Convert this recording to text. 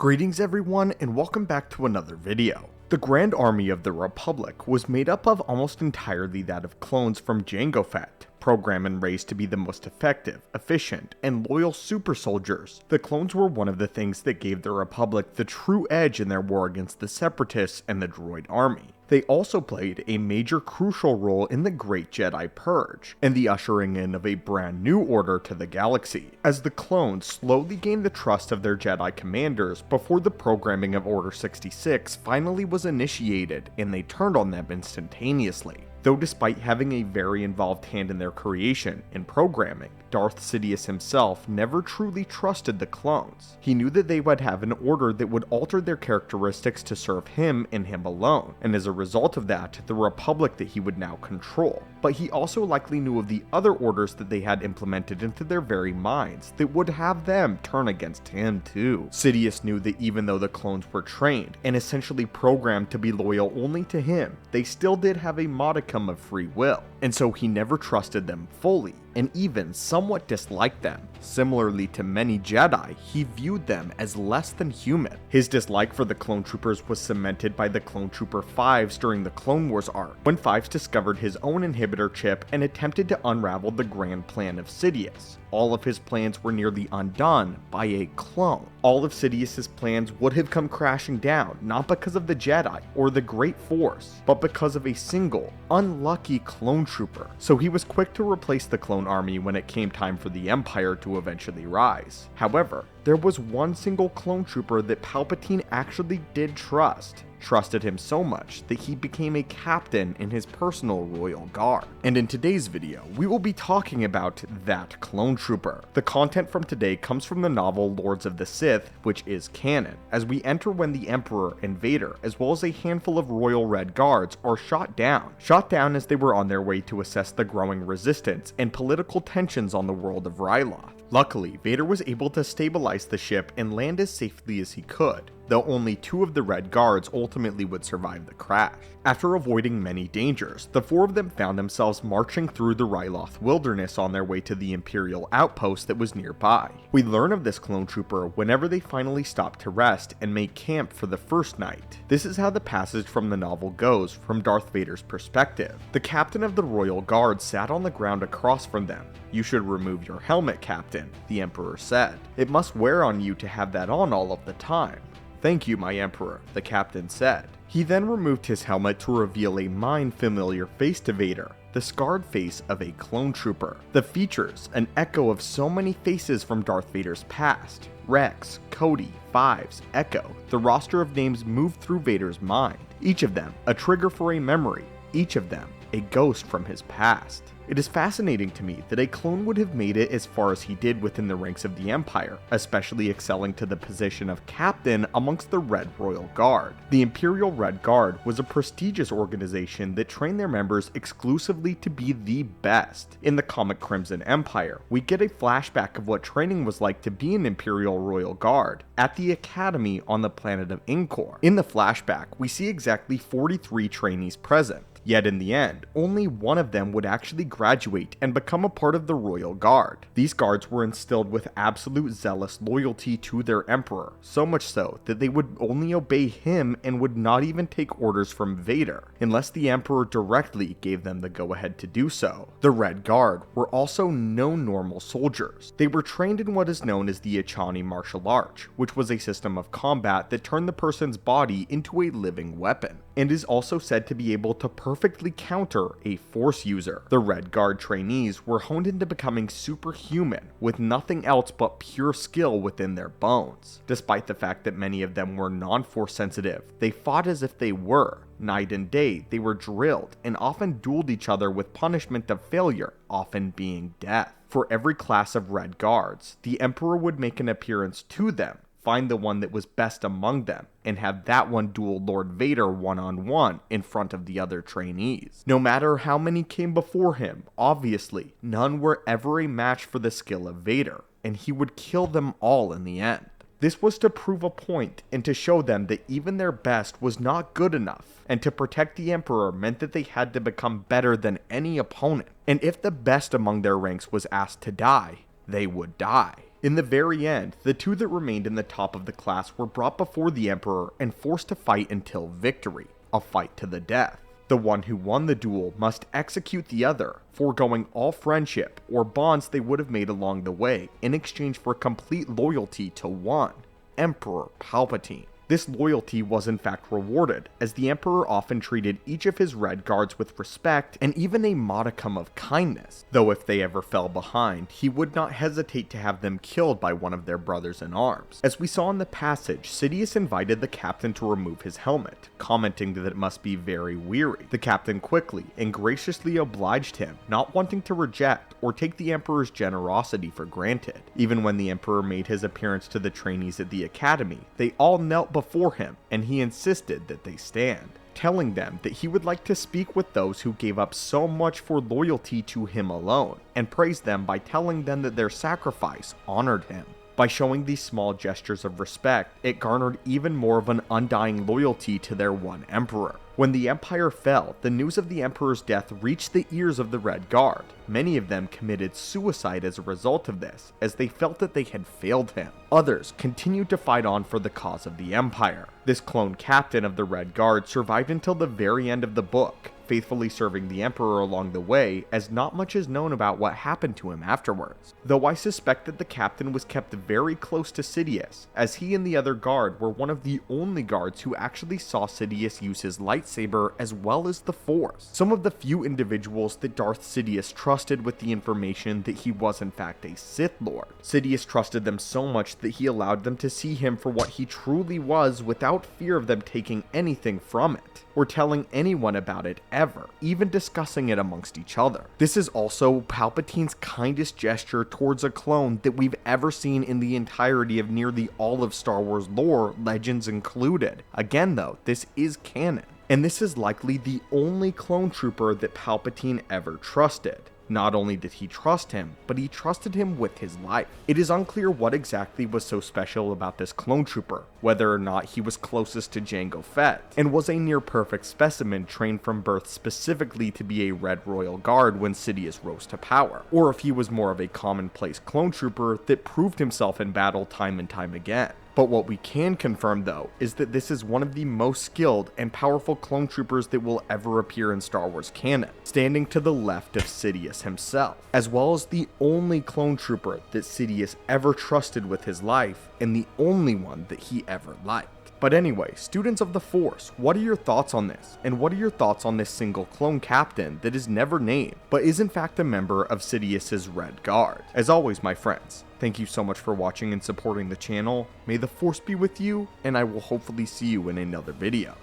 Greetings everyone and welcome back to another video. The Grand Army of the Republic was made up of almost entirely that of clones from Jango Fett, programmed and raised to be the most effective, efficient, and loyal super soldiers. The clones were one of the things that gave the Republic the true edge in their war against the Separatists and the droid army. They also played a major crucial role in the Great Jedi Purge, and the ushering in of a brand new order to the galaxy, as the clones slowly gained the trust of their Jedi commanders before the programming of Order 66 finally was initiated and they turned on them instantaneously. Though despite having a very involved hand in their creation and programming, Darth Sidious himself never truly trusted the clones. He knew that they would have an order that would alter their characteristics to serve him and him alone, and as a result of that, the Republic that he would now control. But he also likely knew of the other orders that they had implemented into their very minds that would have them turn against him too. Sidious knew that even though the clones were trained and essentially programmed to be loyal only to him, they still did have a modicum of free will, and so he never trusted them fully, and even somewhat disliked them. Similarly to many Jedi, he viewed them as less than human. His dislike for the clone troopers was cemented by the clone trooper Fives during the Clone Wars arc, when Fives discovered his own inhibitor chip and attempted to unravel the grand plan of Sidious. All of his plans were nearly undone by a clone. All of Sidious's plans would have come crashing down, not because of the Jedi or the Great Force, but because of a single, unlucky clone trooper. So he was quick to replace the clone army when it came time for the Empire to eventually rise. However, there was one single clone trooper that Palpatine actually did trusted him so much that he became a captain in his personal royal guard. And in today's video, we will be talking about that clone trooper. The content from today comes from the novel Lords of the Sith, which is canon, as we enter when the Emperor and Vader, as well as a handful of Royal Red Guards, are shot down as they were on their way to assess the growing resistance and political tensions on the world of Ryloth. Luckily, Vader was able to stabilize the ship and land as safely as he could, though only 2 of the Red Guards ultimately would survive the crash. After avoiding many dangers, the 4 of them found themselves marching through the Ryloth wilderness on their way to the Imperial outpost that was nearby. We learn of this clone trooper whenever they finally stop to rest and make camp for the first night. This is how the passage from the novel goes from Darth Vader's perspective. The captain of the Royal Guard sat on the ground across from them. "You should remove your helmet, Captain," the Emperor said. "It must wear on you to have that on all of the time." "Thank you, my Emperor," the captain said. He then removed his helmet to reveal a mind-familiar face to Vader, the scarred face of a clone trooper. The features, an echo of so many faces from Darth Vader's past. Rex, Cody, Fives, Echo. The roster of names moved through Vader's mind. Each of them a trigger for a memory. Each of them a ghost from his past. It is fascinating to me that a clone would have made it as far as he did within the ranks of the Empire, especially excelling to the position of captain amongst the Red Royal Guard. The Imperial Red Guard was a prestigious organization that trained their members exclusively to be the best. In the comic Crimson Empire, we get a flashback of what training was like to be an Imperial Royal Guard at the Academy on the planet of Incor. In the flashback, we see exactly 43 trainees present. Yet in the end, only one of them would actually graduate and become a part of the Royal Guard. These guards were instilled with absolute zealous loyalty to their Emperor, so much so that they would only obey him and would not even take orders from Vader, unless the Emperor directly gave them the go-ahead to do so. The Red Guard were also no normal soldiers. They were trained in what is known as the Echani martial arts, which was a system of combat that turned the person's body into a living weapon, and is also said to be able to perfectly counter a Force user. The Red Guard trainees were honed into becoming superhuman, with nothing else but pure skill within their bones. Despite the fact that many of them were non-Force sensitive, they fought as if they were. Night and day, they were drilled, and often dueled each other with punishment of failure, often being death. For every class of Red Guards, the Emperor would make an appearance to them, find the one that was best among them, and have that one duel Lord Vader one-on-one in front of the other trainees. No matter how many came before him, obviously, none were ever a match for the skill of Vader, and he would kill them all in the end. This was to prove a point and to show them that even their best was not good enough, and to protect the Emperor meant that they had to become better than any opponent. And if the best among their ranks was asked to die, they would die. In the very end, the two that remained in the top of the class were brought before the Emperor and forced to fight until victory, a fight to the death. The one who won the duel must execute the other, foregoing all friendship or bonds they would have made along the way in exchange for complete loyalty to one, Emperor Palpatine. This loyalty was in fact rewarded, as the Emperor often treated each of his Red Guards with respect and even a modicum of kindness, though if they ever fell behind, he would not hesitate to have them killed by one of their brothers in arms. As we saw in the passage, Sidious invited the captain to remove his helmet, commenting that it must be very weary. The captain quickly and graciously obliged him, not wanting to reject or take the Emperor's generosity for granted. Even when the Emperor made his appearance to the trainees at the academy, they all knelt before him, and he insisted that they stand, telling them that he would like to speak with those who gave up so much for loyalty to him alone, and praised them by telling them that their sacrifice honored him. By showing these small gestures of respect, it garnered even more of an undying loyalty to their one emperor. When the Empire fell, the news of the Emperor's death reached the ears of the Red Guard. Many of them committed suicide as a result of this, as they felt that they had failed him. Others continued to fight on for the cause of the Empire. This clone captain of the Red Guard survived until the very end of the book, faithfully serving the Emperor along the way, as not much is known about what happened to him afterwards. Though I suspect that the captain was kept very close to Sidious, as he and the other guard were one of the only guards who actually saw Sidious use his lightsaber as well as the Force. Some of the few individuals that Darth Sidious trusted with the information that he was in fact a Sith Lord. Sidious trusted them so much that he allowed them to see him for what he truly was without fear of them taking anything from it, or telling anyone about it ever, even discussing it amongst each other. This is also Palpatine's kindest gesture towards a clone that we've ever seen in the entirety of nearly all of Star Wars lore, legends included. Again though, this is canon, and this is likely the only clone trooper that Palpatine ever trusted. Not only did he trust him, but he trusted him with his life. It is unclear what exactly was so special about this clone trooper, whether or not he was closest to Jango Fett, and was a near-perfect specimen trained from birth specifically to be a Red Royal Guard when Sidious rose to power, or if he was more of a commonplace clone trooper that proved himself in battle time and time again. But what we can confirm though, is that this is one of the most skilled and powerful clone troopers that will ever appear in Star Wars canon, standing to the left of Sidious himself, as well as the only clone trooper that Sidious ever trusted with his life, and the only one that he ever liked. But anyway, students of the Force, what are your thoughts on this? And what are your thoughts on this single clone captain that is never named, but is in fact a member of Sidious's Red Guard? As always, my friends, thank you so much for watching and supporting the channel. May the Force be with you, and I will hopefully see you in another video.